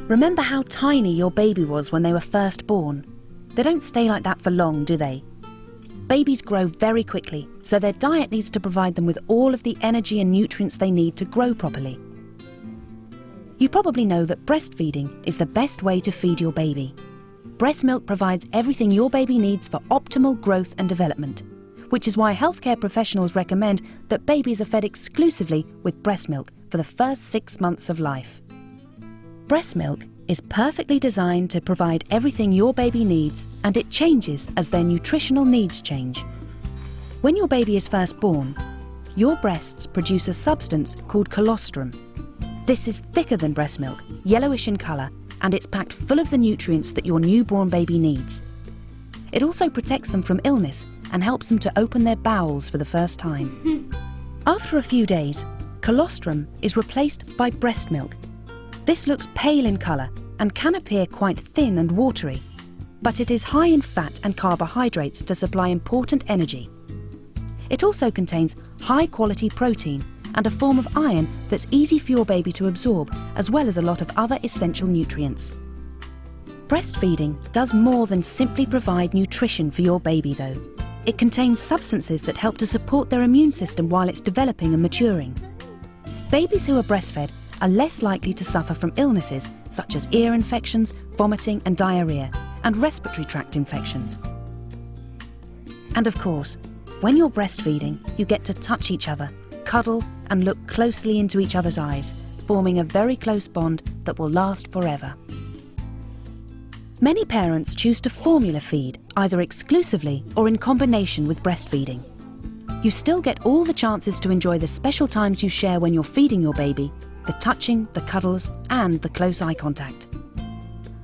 Remember how tiny your baby was when they were first born? They don't stay like that for long, do they? Babies grow very quickly, so their diet needs to provide them with all of the energy and nutrients they need to grow properly. You probably know that breastfeeding is the best way to feed your baby. Breast milk provides everything your baby needs for optimal growth and development, which is why healthcare professionals recommend that babies are fed exclusively with breast milk for the first 6 months of life. Breast milk is perfectly designed to provide everything your baby needs, and it changes as their nutritional needs change. When your baby is first born, your breasts produce a substance called colostrum. This is thicker than breast milk, yellowish in colour, and it's packed full of the nutrients that your newborn baby needs. It also protects them from illness and helps them to open their bowels for the first time. After a few days, colostrum is replaced by breast milk. This looks pale in colour and can appear quite thin and watery, but it is high in fat and carbohydrates to supply important energy. It also contains high-quality protein and a form of iron that's easy for your baby to absorb, as well as a lot of other essential nutrients. Breastfeeding does more than simply provide nutrition for your baby, though. It contains substances that help to support their immune system while it's developing and maturing. Babies who are breastfed are less likely to suffer from illnesses such as ear infections, vomiting and diarrhea, and respiratory tract infections. And of course, when you're breastfeeding, you get to touch each other, cuddle and look closely into each other's eyes, forming a very close bond that will last forever. Many parents choose to formula feed, either exclusively or in combination with breastfeeding. You still get all the chances to enjoy the special times you share when you're feeding your baby, the touching, the cuddles, and the close eye contact.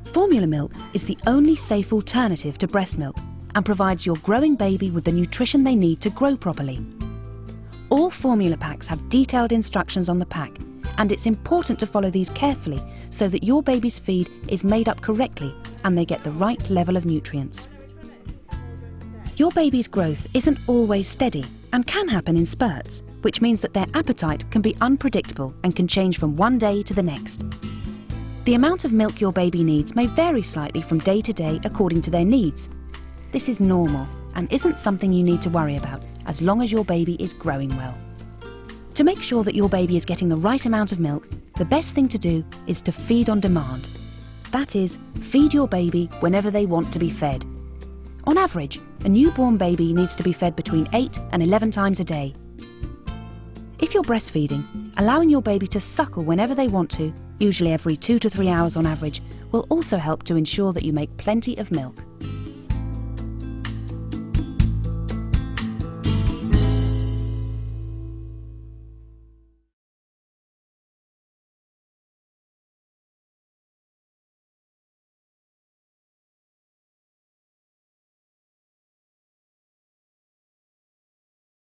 Formula milk is the only safe alternative to breast milk and provides your growing baby with the nutrition they need to grow properly. All formula packs have detailed instructions on the pack, and it's important to follow these carefully so that your baby's feed is made up correctly and they get the right level of nutrients. Your baby's growth isn't always steady and can happen in spurts, which means that their appetite can be unpredictable and can change from one day to the next. The amount of milk your baby needs may vary slightly from day to day according to their needs. This is normal and isn't something you need to worry about as long as your baby is growing well. To make sure that your baby is getting the right amount of milk, the best thing to do is to feed on demand. That is, feed your baby whenever they want to be fed. On average, a newborn baby needs to be fed between 8 and 11 times a day. If you're breastfeeding, allowing your baby to suckle whenever they want to, usually every 2 to 3 hours on average, will also help to ensure that you make plenty of milk.